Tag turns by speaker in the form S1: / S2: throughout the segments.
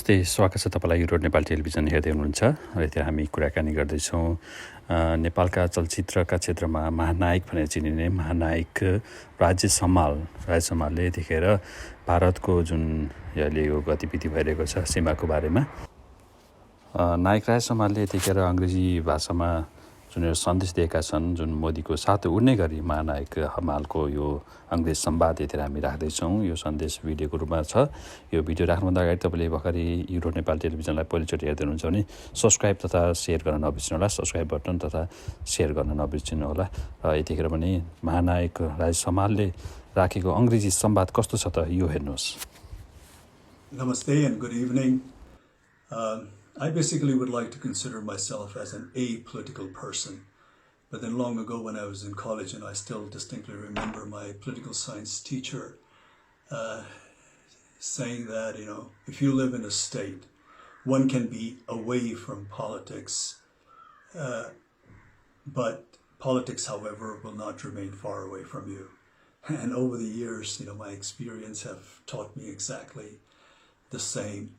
S1: नमस्ते, स्वागत छ तपाईँलाई युरोड नेपाल टेलिभिजन हेर्दै हुनुहुन्छ र यति हामी कुराकानी गर्दैछौँ नेपालका चलचित्रका क्षेत्रमा महानायक भनेर चिनिने महानायक राजेश हमालले यतिखेर भारतको जुन अहिले यो गतिविधि भइरहेको छ सीमाको बारेमा नायक राजेश हमालले यतिखेर अङ्ग्रेजी भाषामा जुन यो सन्देश दिएका छन्, जुन मोदीको साथ उड्ने गरी महानायक हमालको यो अङ्ग्रेज संवाद यतिर हामी राख्दैछौँ। यो सन्देश भिडियोको रूपमा छ। यो भिडियो राख्नुभन्दा अगाडि तपाईँले भर्खरै युरोड नेपाल टेलिभिजनलाई पहिलोचोटि हेर्दै हुनुहुन्छ भने सब्सक्राइब तथा सेयर गर्न नबिर्सिनुहोला, सब्सक्राइब बटन तथा सेयर गर्न नबिर्सिनुहोला। र यतिखेर पनि महानायक राजेश हमालले राखेको अङ्ग्रेजी संवाद कस्तो छ त यो हेर्नुहोस्।
S2: Namaste and good evening. I basically would like to consider myself as an apolitical person. But then long ago when I was in college, and I still distinctly remember my political science teacher saying that, if you live in a state, one can be away from politics, but politics, however, will not remain far away from you. And over the years, my experience have taught me exactly the same.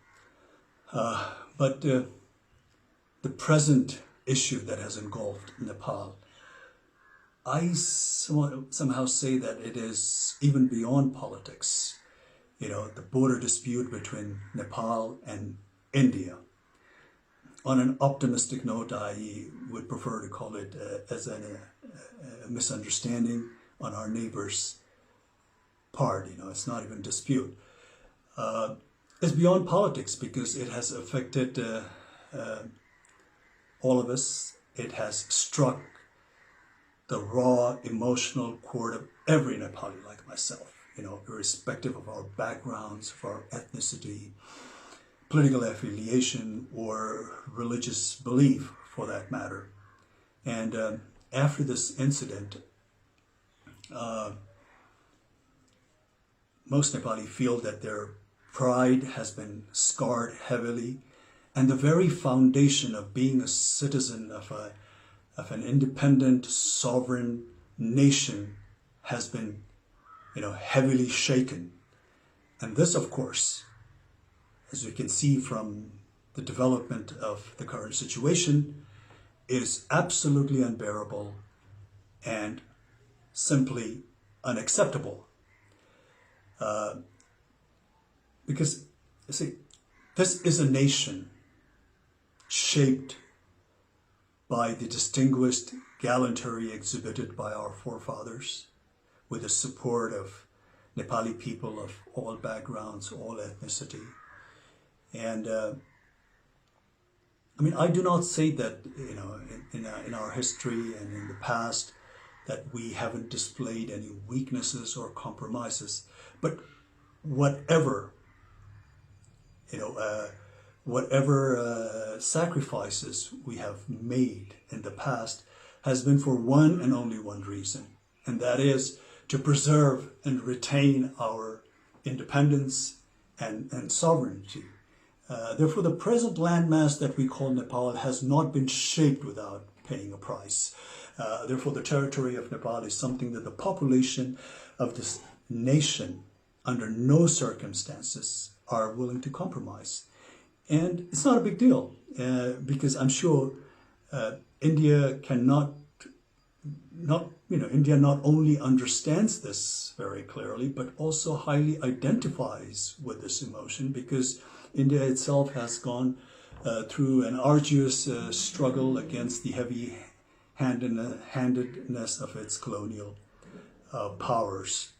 S2: But the present issue that has engulfed Nepal, I somehow say that it is even beyond politics. The border dispute between Nepal and India. On an optimistic note, I would prefer to call it as a misunderstanding on our neighbor's part. It's not even dispute. It's beyond politics because it has affected all of us. It has struck the raw emotional chord of every Nepali like myself, irrespective of our backgrounds, of our ethnicity, political affiliation, or religious belief for that matter. And after this incident, most Nepali feel that their pride has been scarred heavily, and the very foundation of being a citizen of an independent, sovereign nation has been, heavily shaken. And this, of course, as we can see from the development of the current situation, is absolutely unbearable and simply unacceptable. Because, this is a nation shaped by the distinguished gallantry exhibited by our forefathers, with the support of Nepali people of all backgrounds, all ethnicity. And I do not say that, in our history and in the past that we haven't displayed any weaknesses or compromises, but whatever sacrifices we have made in the past has been for one and only one reason, and that is to preserve and retain our independence and sovereignty. Therefore, the present landmass that we call Nepal has not been shaped without paying a price. Therefore, the territory of Nepal is something that the population of this nation, under no circumstances, are willing to compromise. And it's not a big deal because I'm sure India India not only understands this very clearly, but also highly identifies with this emotion, because India itself has gone through an arduous struggle against the heavy-handedness of its colonial powers.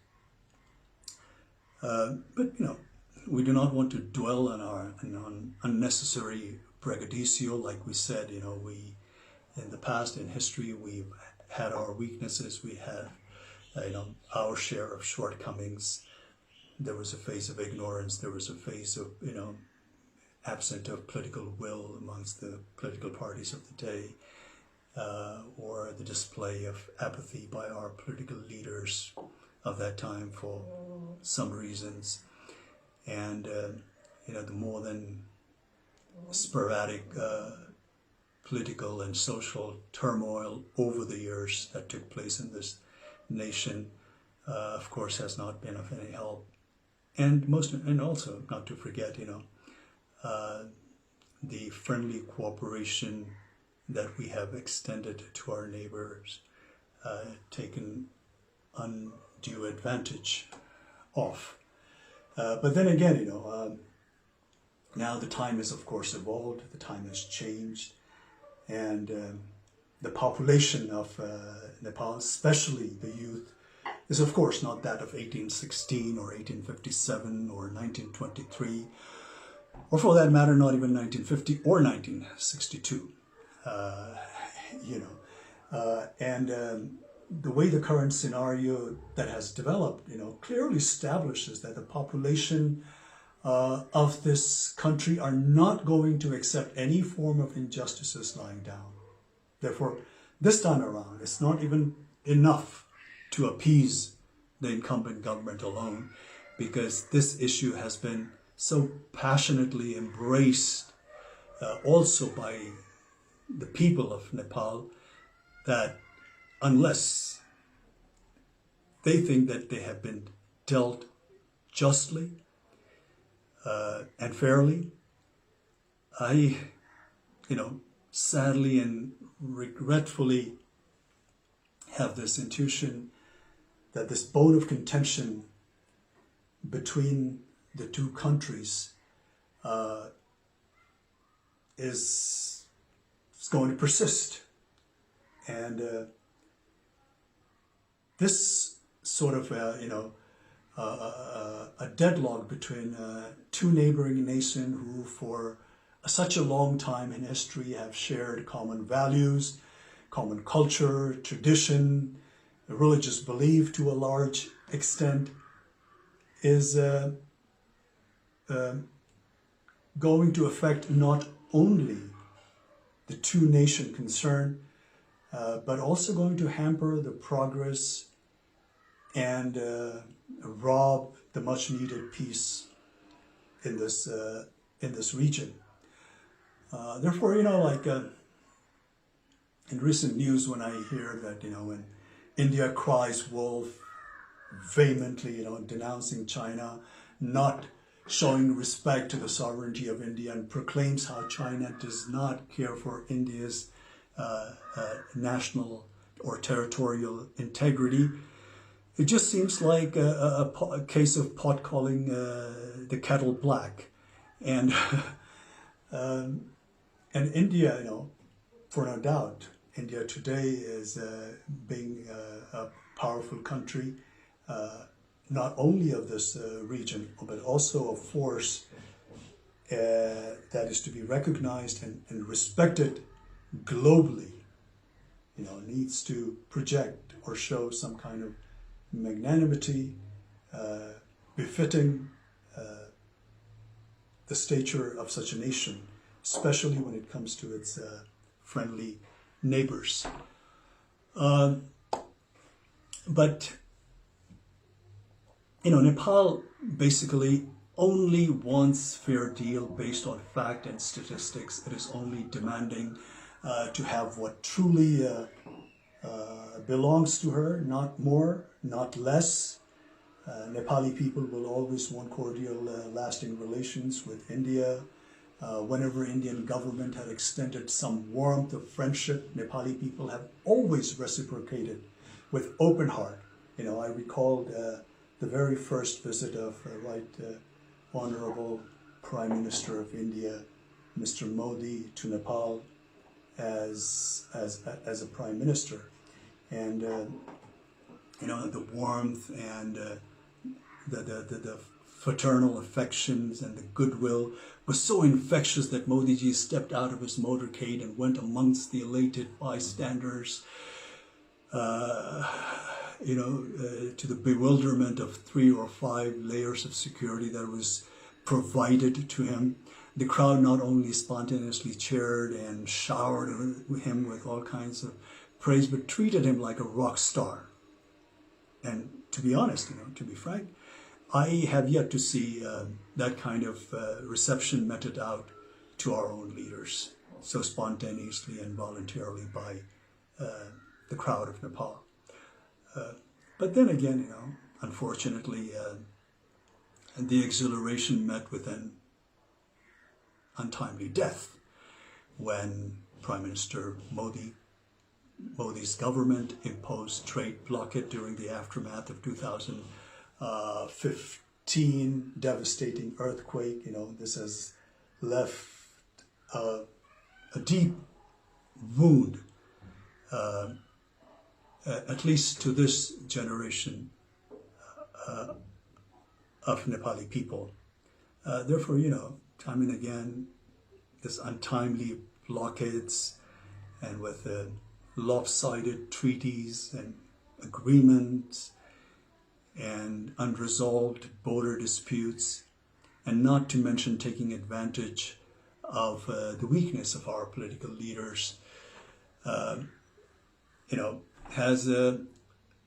S2: But we do not want to dwell on unnecessary braggadocio. Like we said, we in the past, in history, we've had our weaknesses. We had, our share of shortcomings. There was a phase of ignorance. There was a phase of, absent of political will amongst the political parties of the day, or the display of apathy by our political leaders of that time for some reasons. And, the more than sporadic political and social turmoil over the years that took place in this nation, of course, has not been of any help. And also, not to forget, the friendly cooperation that we have extended to our neighbors, taken undue advantage of. But then again, now the time has, of course, evolved, the time has changed, and the population of Nepal, especially the youth, is of course not that of 1816 or 1857 or 1923, or for that matter, not even 1950 or 1962. The way the current scenario that has developed, clearly establishes that the population of this country are not going to accept any form of injustices lying down. Therefore, this time around, it's not even enough to appease the incumbent government alone, because this issue has been so passionately embraced also by the people of Nepal, that unless they think that they have been dealt justly and fairly, I, sadly and regretfully have this intuition that this bone of contention between the two countries is going to persist. And this sort of, a deadlock between two neighboring nations who for such a long time in history have shared common values, common culture, tradition, religious belief to a large extent, is going to affect not only the two nations concerned, but also going to hamper the progress and rob the much needed peace in this region. Therefore, in recent news, when I hear that, when India cries wolf vehemently, denouncing China, not showing respect to the sovereignty of India, and proclaims how China does not care for India's national or territorial integrity, it just seems like a case of pot calling the kettle black. And and India, for no doubt, India today is being a powerful country, not only of this region, but also a force that is to be recognized and respected globally, needs to project or show some kind of magnanimity befitting the stature of such a nation, especially when it comes to its friendly neighbors. But Nepal basically only wants fair deal based on fact and statistics. It is only demanding to have what truly belongs to her, not more, not less. Nepali people will always want cordial, lasting relations with India. Whenever Indian government had extended some warmth of friendship, Nepali people have always reciprocated with open heart. I recalled the very first visit of Right Honorable Prime Minister of India, Mr. Modi, to Nepal as a Prime Minister, and the warmth and the fraternal affections and the goodwill was so infectious that Modiji stepped out of his motorcade and went amongst the elated bystanders, to the bewilderment of 3 or 5 layers of security that was provided to him. The crowd not only spontaneously cheered and showered him with all kinds of praise, but treated him like a rock star. And to be honest, to be frank, I have yet to see that kind of reception meted out to our own leaders so spontaneously and voluntarily by the crowd of Nepal. But then again, unfortunately, the exhilaration met with an untimely death when Prime Minister Modi's government imposed trade blockade during the aftermath of 2015 devastating earthquake. This has left a deep wound, at least to this generation of Nepali people. Therefore, time and again, this untimely blockades and with lopsided treaties and agreements and unresolved border disputes, and not to mention taking advantage of the weakness of our political leaders, has a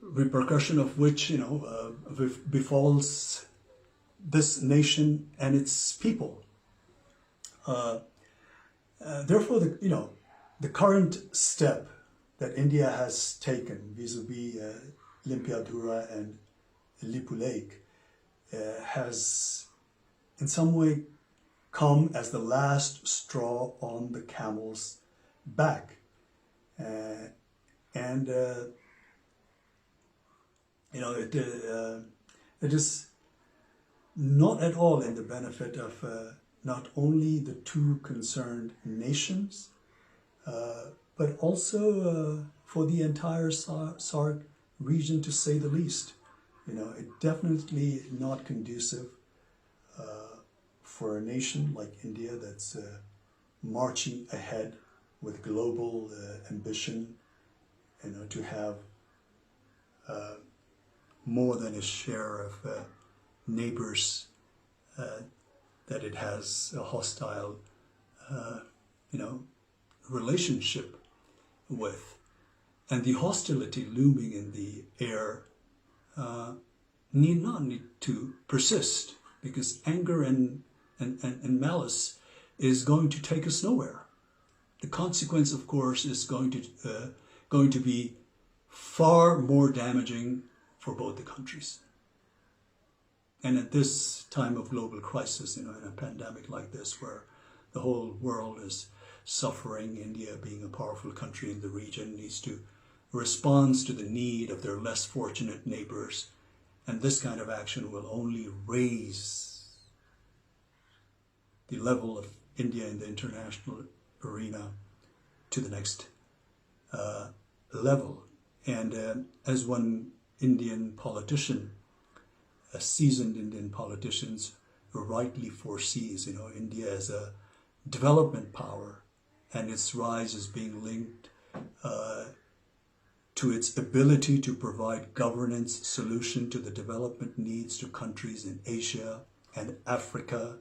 S2: repercussion of which, befalls this nation and its people. Therefore, the current step that India has taken vis-a-vis Limpiadhura and Lipu Lake has in some way come as the last straw on the camel's back. It is not at all in the benefit of not only the two concerned nations, but also for the entire SAARC region, to say the least. It definitely not conducive for a nation like India that's marching ahead with global ambition, to have more than its share of neighbors that it has a hostile, relationship with. And the hostility looming in the air need not to persist, because anger and malice is going to take us nowhere. The consequence, of course, is going to be far more damaging for both the countries. And at this time of global crisis, in a pandemic like this, where the whole world is suffering, India, being a powerful country in the region, needs to respond to the need of their less fortunate neighbors. And this kind of action will only raise the level of India in the international arena to the next level. And as one Indian politician, a seasoned Indian politician, rightly foresees, India as a development power, and its rise is being linked to its ability to provide governance solution to the development needs to countries in Asia and Africa.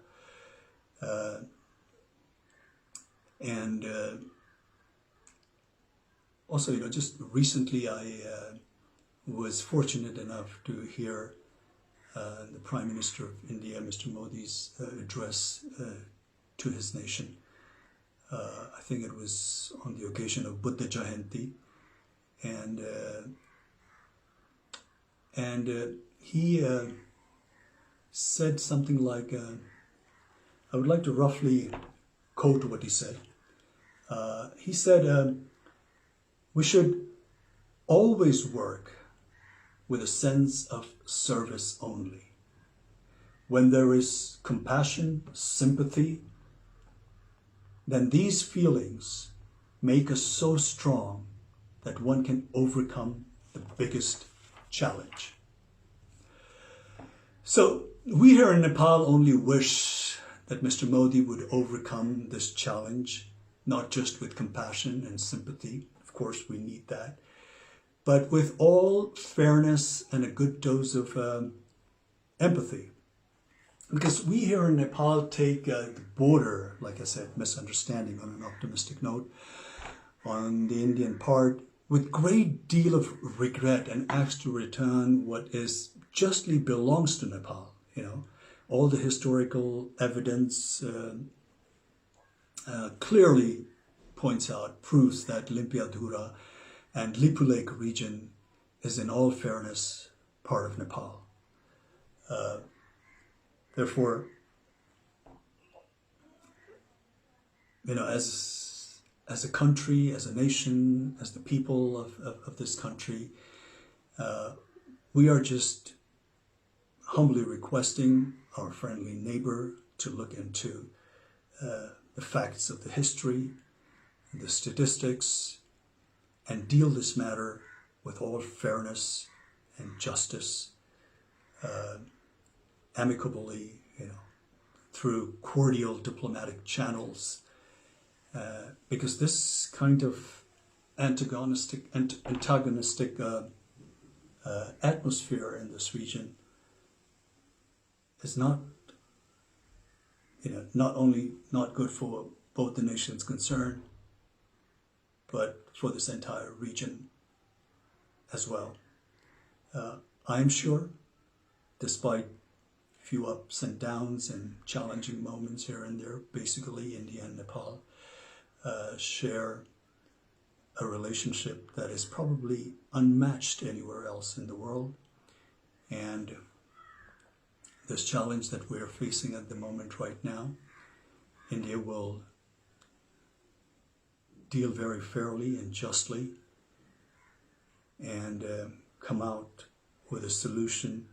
S2: Also, just recently I was fortunate enough to hear the Prime Minister of India, Mr. Modi's address to his nation. I think it was on the occasion of Buddha Jayanti, and he said something like, I would like to roughly quote what he said. He said, we should always work with a sense of service only. When there is compassion, sympathy, then these feelings make us so strong that one can overcome the biggest challenge. So we here in Nepal only wish that Mr. Modi would overcome this challenge, not just with compassion and sympathy. Of course, we need that, but with all fairness and a good dose of empathy. Because we here in Nepal take the border, like I said, misunderstanding on an optimistic note, on the Indian part, with great deal of regret, and ask to return what is justly belongs to Nepal. All the historical evidence clearly points out, proves that Limpiadhura and Lipu Lake region is in all fairness part of Nepal. Therefore, as a country, as a nation, as the people of this country, we are just humbly requesting our friendly neighbor to look into the facts of the history, the statistics, and deal this matter with all fairness and justice, amicably, through cordial diplomatic channels, because this kind of antagonistic atmosphere in this region is not only not good for both the nations concerned, but for this entire region as well. I am sure, despite few ups and downs and challenging moments here and there, basically India and Nepal share a relationship that is probably unmatched anywhere else in the world. And this challenge that we're facing at the moment right now, India will deal very fairly and justly and come out with a solution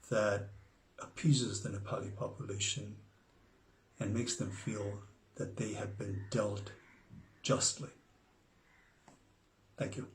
S2: that appeases the Nepali population and makes them feel that they have been dealt justly. Thank you.